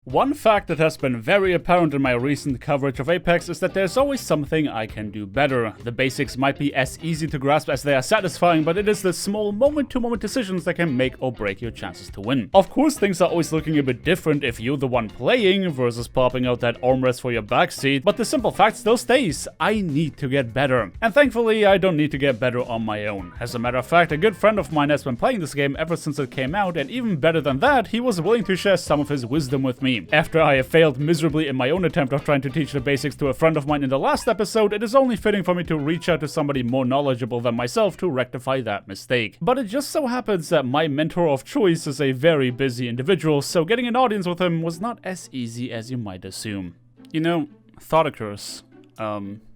One fact that has been very apparent in my recent coverage of Apex is that there's always something I can do better. The basics might be as easy to grasp as they are satisfying, but it is the small moment-to-moment decisions that can make or break your chances to win. Of course, things are always looking a bit different if you're the one playing versus popping out that armrest for your backseat, but the simple fact still stays: I need to get better. And thankfully, I don't need to get better on my own. As a matter of fact, a good friend of mine has been playing this game ever since it came out, and even better than that, he was willing to share some of his wisdom with me. After I have failed miserably in my own attempt of trying to teach the basics to a friend of mine in the last episode, it is only fitting for me to reach out to somebody more knowledgeable than myself to rectify that mistake. But it just so happens that my mentor of choice is a very busy individual, so getting an audience with him was not as easy as you might assume. You know, thought occurs.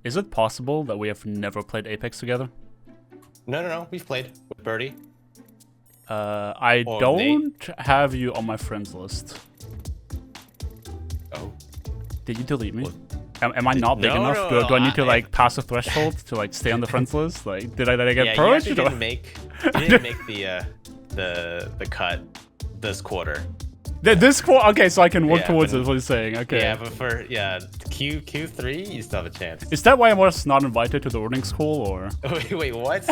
Is it possible that we have never played Apex together? No, we've played with Birdie. I don't have you on my friends list. Oh. Did you delete me? Am I not big enough? Do I need to like pass a threshold to like stay on the friends list? Like, did I get purged? You didn't make the cut this quarter. This quarter? Okay, so I can work towards it, is what you're saying. Okay. Yeah, but for Q3, you still have a chance. Is that why I was not invited to the earnings call, or? Wait, what?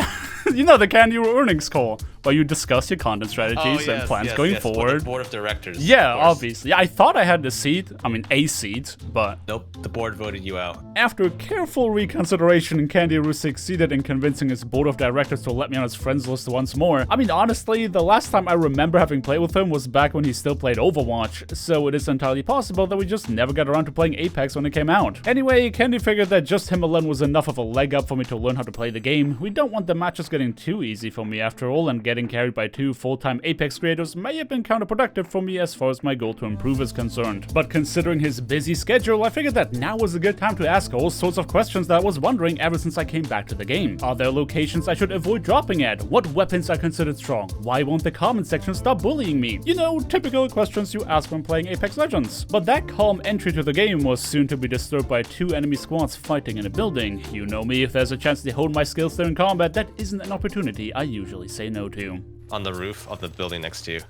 You know, the kAndyREW earnings call, where you discuss your content strategies and plans going forward. The board of directors. Yeah, obviously. I thought I had the seat, a seat, but... Nope, the board voted you out. After careful reconsideration, kAndyREW succeeded in convincing his board of directors to let me on his friends list once more. I mean, honestly, the last time I remember having played with him was back when he still played Overwatch, so it is entirely possible that we just never got around to playing Apex when it came out. Anyway, Kändy figured that just him alone was enough of a leg up for me to learn how to play the game. We don't want the matches getting too easy for me after all, and getting carried by two full-time Apex creators may have been counterproductive for me as far as my goal to improve is concerned. But considering his busy schedule, I figured that now was a good time to ask all sorts of questions that I was wondering ever since I came back to the game. Are there locations I should avoid dropping at? What weapons are considered strong? Why won't the comment section stop bullying me? You know, typical questions you ask when playing Apex Legends. But that calm entry to the game was soon to be disturbed by two enemy squads fighting in a building. You know me, if there's a chance to hone my skills there in combat, that isn't an opportunity I usually say no to. On the roof of the building next to you.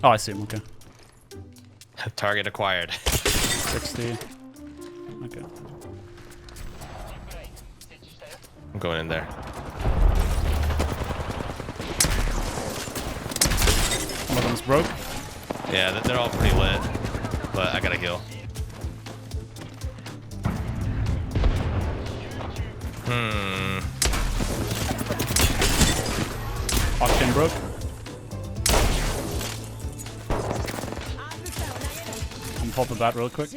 Oh, I see him, okay. Target acquired. 60. Okay. I'm going in there. One of them's broke. Yeah, they're all pretty lit, but I gotta heal. Octane broke. I'm popping that real quick.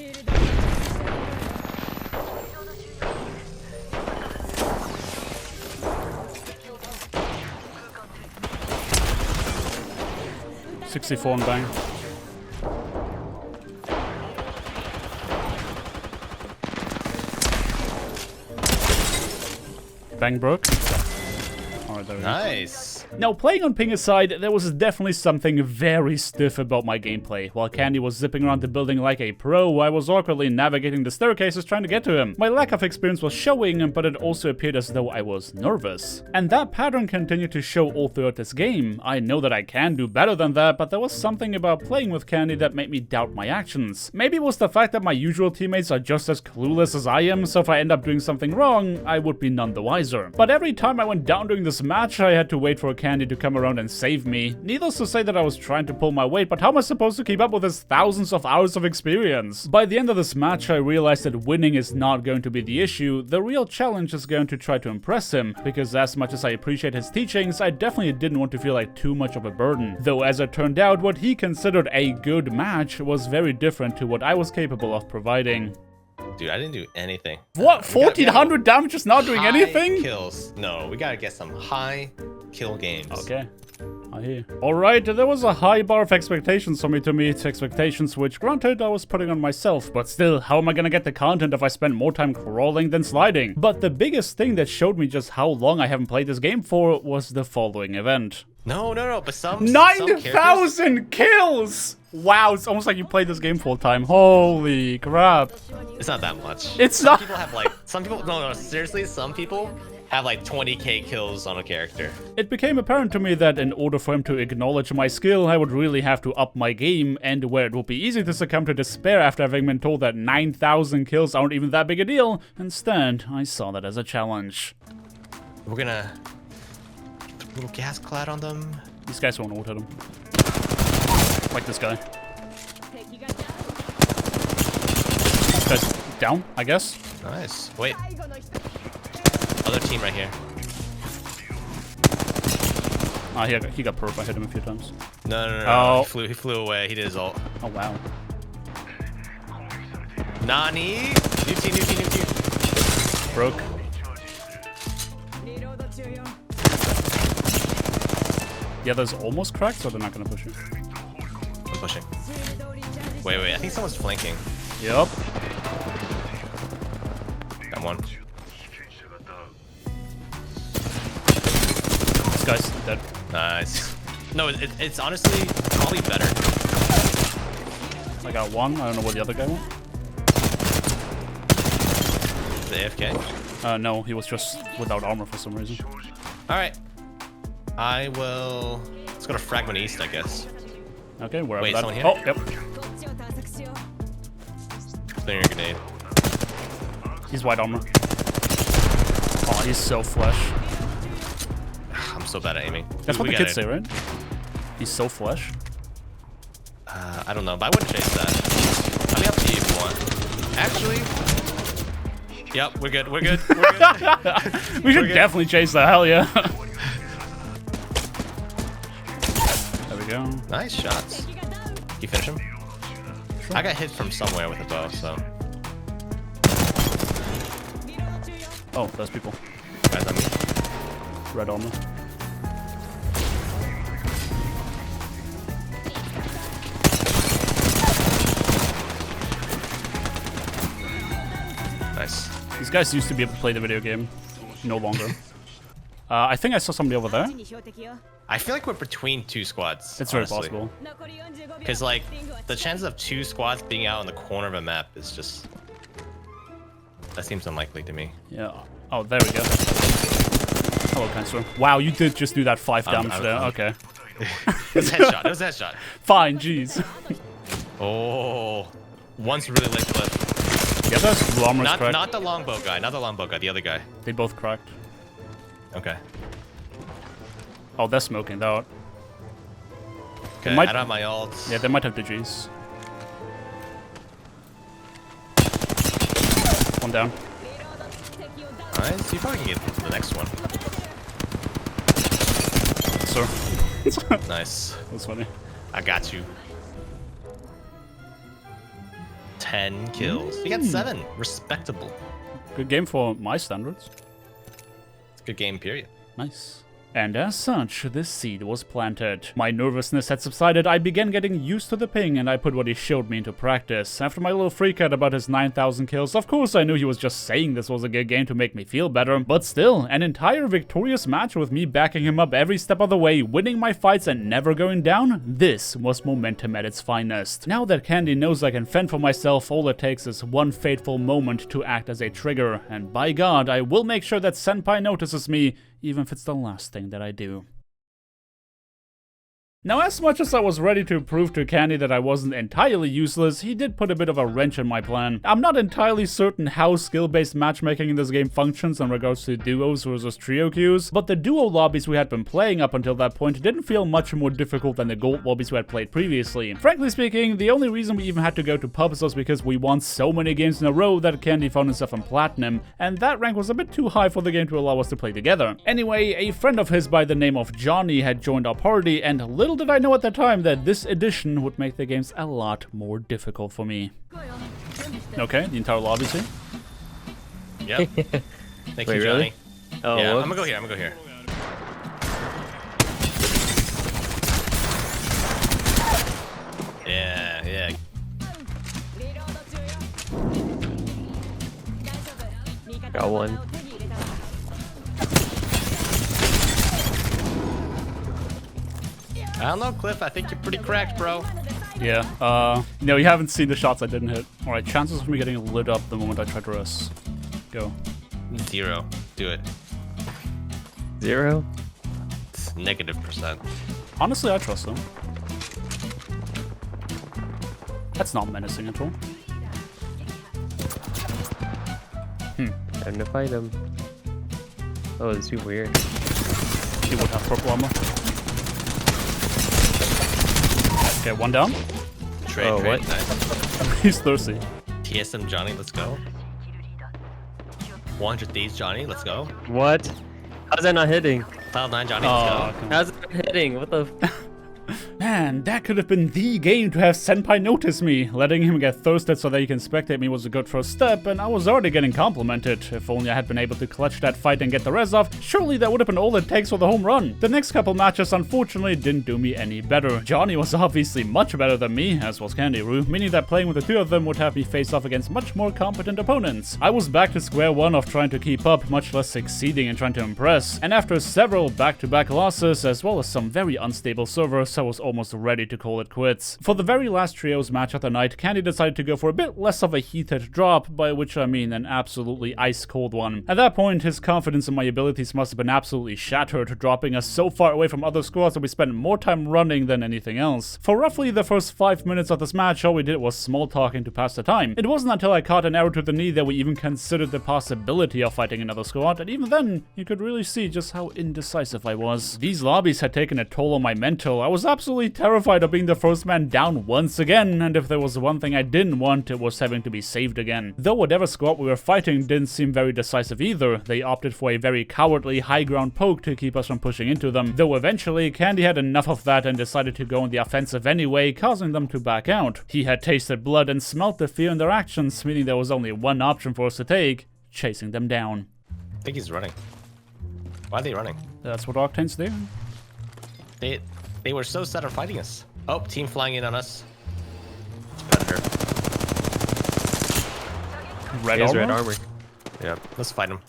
$64 and bang. Bang broke. Alright, there we go. Nice. Now, playing on ping aside, there was definitely something very stiff about my gameplay. While Kändy was zipping around the building like a pro, I was awkwardly navigating the staircases trying to get to him. My lack of experience was showing, but it also appeared as though I was nervous. And that pattern continued to show all throughout this game. I know that I can do better than that, but there was something about playing with Kändy that made me doubt my actions. Maybe it was the fact that my usual teammates are just as clueless as I am, so if I end up doing something wrong, I would be none the wiser. But every time I went down during this match, I had to wait for Kändy to come around and save me. Needless to say that I was trying to pull my weight, but how am I supposed to keep up with his thousands of hours of experience? By the end of this match, I realized that winning is not going to be the issue. The real challenge is going to try to impress him, because as much as I appreciate his teachings, I definitely didn't want to feel like too much of a burden. Though as it turned out, what he considered a good match was very different to what I was capable of providing. Dude, I didn't do anything. What? 1400 damage just not doing anything? Kills. No, we gotta get some high kill games. Okay. I hear. Alright, there was a high bar of expectations for me to meet. Expectations which, granted, I was putting on myself. But still, how am I gonna get the content if I spend more time crawling than sliding? But the biggest thing that showed me just how long I haven't played this game for was the following event. No, but some 9,000 kills! Wow, it's almost like you played this game full time. Holy crap. It's not that much. It's some not. People have like, some people, no, seriously, some people have like 20k kills on a character. It became apparent to me that in order for him to acknowledge my skill, I would really have to up my game, and where it would be easy to succumb to despair after having been told that 9,000 kills aren't even that big a deal, instead, I saw that as a challenge. We're gonna put a little gas cloud on them. These guys won't ult hit him. Like this guy. This guy's down, I guess. Nice. Wait. Other team right here. Ah, he got perp. I hit him a few times. No. Oh. He flew away. He did his ult. Oh, wow. Nani? New team. Broke. Yeah, there's almost cracked, so they're not gonna push you. I'm pushing. Wait. I think someone's flanking. Yup. Got one. This guy's dead. Nice. No, it's honestly probably better. I got one. I don't know where the other guy went. The AFK? No, he was just without armor for some reason. Alright. I will... Let's go to Fragment East, I guess. Okay, wherever Wait, that... someone here? Oh, yep. Clearing your grenade. He's white armor. Oh, he's so flesh. I'm so bad at aiming. That's what the kids say, right? He's so flesh. I don't know, but I wouldn't chase that. I mean, up to you if you want. Actually... Yep, we're good. We should definitely chase that, hell yeah. There we go. Nice shots. You finish him? Sure. I got hit from somewhere with a bow, so... Oh, those people. Guys on me. Red armor. Nice. These guys used to be able to play the video game. No longer. I think I saw somebody over there. I feel like we're between two squads. It's very possible. Because, like, the chances of two squads being out in the corner of a map is just... That seems unlikely to me. Yeah. Oh, there we go. Hello, Cancer. Wow, you did just do that 5 damage there. Okay. It was a headshot. It was a headshot. Fine, jeez. Oh. One's really late cliff. Yeah, that's blue armor's cracked. Not the longbow guy. Not the longbow guy. The other guy. They both cracked. Okay. Oh, they're smoking that out. Okay, I don't have my ult. Yeah, they might have the G's. One down. Nice. You probably can get the next one. Sir. Nice. That's funny. I got you. 10 kills. You got 7. Respectable. Good game for my standards. It's a good game, period. Nice. And as such, this seed was planted. My nervousness had subsided, I began getting used to the ping, and I put what he showed me into practice. After my little freak out about his 9,000 kills, of course I knew he was just saying this was a good game to make me feel better, but still, an entire victorious match with me backing him up every step of the way, winning my fights and never going down, this was momentum at its finest. Now that Candy knows I can fend for myself, all it takes is one fateful moment to act as a trigger, and by God, I will make sure that Senpai notices me, even if it's the last thing that I do. Now, as much as I was ready to prove to Candy that I wasn't entirely useless, he did put a bit of a wrench in my plan. I'm not entirely certain how skill-based matchmaking in this game functions in regards to duos versus trio queues, but the duo lobbies we had been playing up until that point didn't feel much more difficult than the gold lobbies we had played previously. Frankly speaking, the only reason we even had to go to pubs was because we won so many games in a row that Candy found himself in Platinum, and that rank was a bit too high for the game to allow us to play together. Anyway, a friend of his by the name of Johnny had joined our party, and little did I know at the time that this edition would make the games a lot more difficult for me. Okay, the entire lobby's here. Yep. Thank you, Johnny. Really? Oh, yeah, whoops. I'm gonna go here. Yeah. Got one. I don't know, Cliff. I think you're pretty cracked, bro. Yeah, no, you haven't seen the shots I didn't hit. Alright, chances of me getting lit up the moment I try to rest. Go. 0. Do it. 0? It's -%. Honestly, I trust him. That's not menacing at all. Time to fight him. Oh, it's too weird. He would have purple armor. Okay, one down. Trade, Oh, trade, what? nice. He's thirsty. TSM Johnny, let's go. 100 Thieves Johnny, let's go. What? How's that not hitting? Cloud9 Johnny, let's go. Okay. How's it not hitting? What the? Man, that could have been the game to have Senpai notice me. Letting him get thirsted so that he can spectate me was a good first step, and I was already getting complimented. If only I had been able to clutch that fight and get the res off, surely that would have been all it takes for the home run. The next couple matches unfortunately didn't do me any better. Johnny was obviously much better than me, as was kAndyREW, meaning that playing with the two of them would have me face off against much more competent opponents. I was back to square one of trying to keep up, much less succeeding in trying to impress, and after several back-to-back losses, as well as some very unstable servers, I was almost ready to call it quits. For the very last trios match of the night, Candy decided to go for a bit less of a heated drop, by which I mean an absolutely ice-cold one. At that point, his confidence in my abilities must have been absolutely shattered, dropping us so far away from other squads that we spent more time running than anything else. For roughly the first 5 minutes of this match, all we did was small talking to pass the time. It wasn't until I caught an arrow to the knee that we even considered the possibility of fighting another squad, and even then, you could really see just how indecisive I was. These lobbies had taken a toll on my mental. I was absolutely terrified of being the first man down once again, and if there was one thing I didn't want, it was having to be saved again. Though whatever squad we were fighting didn't seem very decisive either, they opted for a very cowardly high ground poke to keep us from pushing into them, though eventually Candy had enough of that and decided to go on the offensive anyway, causing them to back out. He had tasted blood and smelt the fear in their actions, meaning there was only one option for us to take: chasing them down. I think he's running. Why are they running? That's what Octane's do. They were so set on fighting us. Oh, team flying in on us. It's Predator. Red He has armor? red armor. Yeah, let's fight him.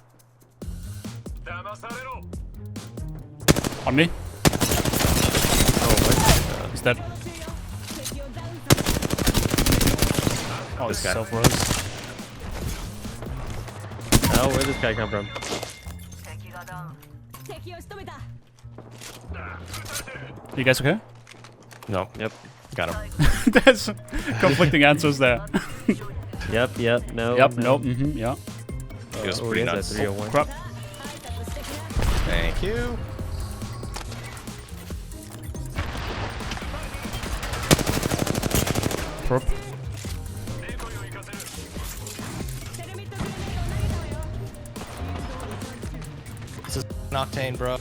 On me. Oh, what? He's dead. Oh, This he's guy. self-res. Oh, where'd this guy come from? You guys okay? No. Yep. Got him. There's conflicting answers there. Yep. No. Yep, no. nope, yeah. It was Oh, pretty he has nuts. a 301. Crap. Thank you. Perp. This is Octane, bro.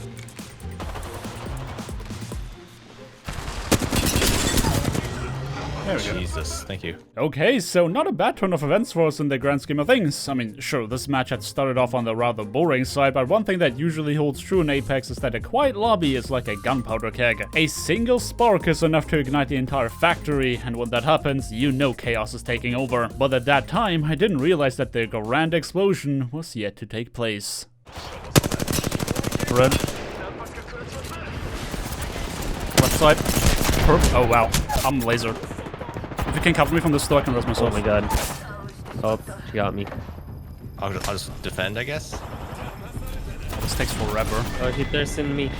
There we go. Jesus, thank you. Okay, so not a bad turn of events for us in the grand scheme of things. I mean, sure, this match had started off on the rather boring side, but one thing that usually holds true in Apex is that a quiet lobby is like a gunpowder keg. A single spark is enough to ignite the entire factory, and when that happens, you know chaos is taking over. But at that time, I didn't realize that the grand explosion was yet to take place. Red. Left side. Perp. Oh wow, I'm lasered. If you can cover me from the store, I can rest Oh myself. my god. Oh, she got me. I'll just defend, I guess. This takes forever. Oh, she thirsting me.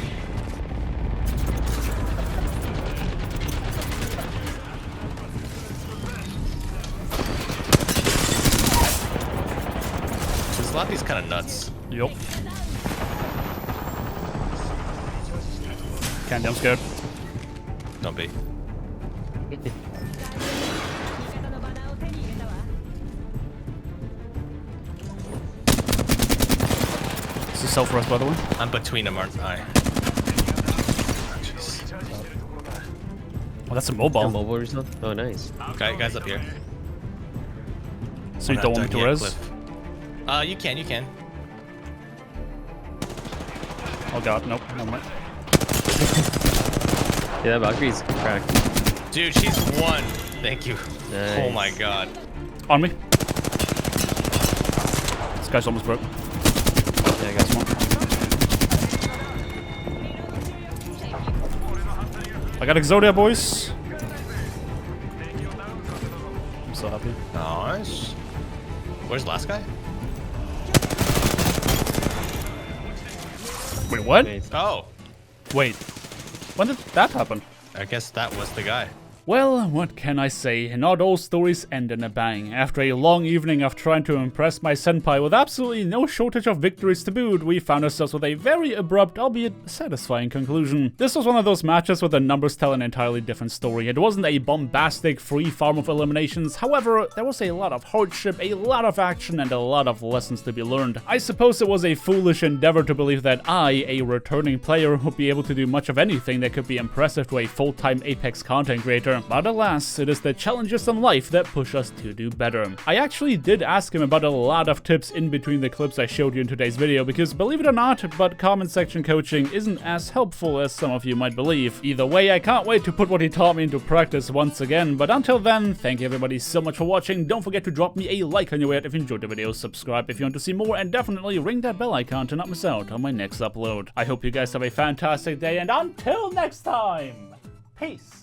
This lobby's kind of nuts. Yup. Candy, I'm scared. Don't be. This is self-rest, by the way. I'm between them, aren't I? Jeez. Oh, that's a mobile. Oh, mobile result? Oh, nice. Guys up here. So you We're don't not want me done to yet, res? Cliff. You can. Oh god, nope, never mind. Yeah, that Valkyrie's cracked. Dude, she's one. Thank you. Nice. Oh my god. On me. This guy's almost broke. Yeah, I got Come on. I got Exodia, boys. I'm so happy. Nice. Where's the last guy? Wait, what? Nice. Oh, Wait. When did that happen? I guess that was the guy. Well, what can I say? Not all stories end in a bang. After a long evening of trying to impress my senpai with absolutely no shortage of victories to boot, we found ourselves with a very abrupt, albeit satisfying conclusion. This was one of those matches where the numbers tell an entirely different story. It wasn't a bombastic free farm of eliminations, however, there was a lot of hardship, a lot of action, and a lot of lessons to be learned. I suppose it was a foolish endeavor to believe that I, a returning player, would be able to do much of anything that could be impressive to a full-time Apex content creator. But alas, it is the challenges in life that push us to do better. I actually did ask him about a lot of tips in between the clips I showed you in today's video, because believe it or not, but comment section coaching isn't as helpful as some of you might believe. Either way, I can't wait to put what he taught me into practice once again, but until then, thank you everybody so much for watching. Don't forget to drop me a like on your way out if you enjoyed the video, subscribe if you want to see more, and definitely ring that bell icon to not miss out on my next upload. I hope you guys have a fantastic day, and until next time, peace!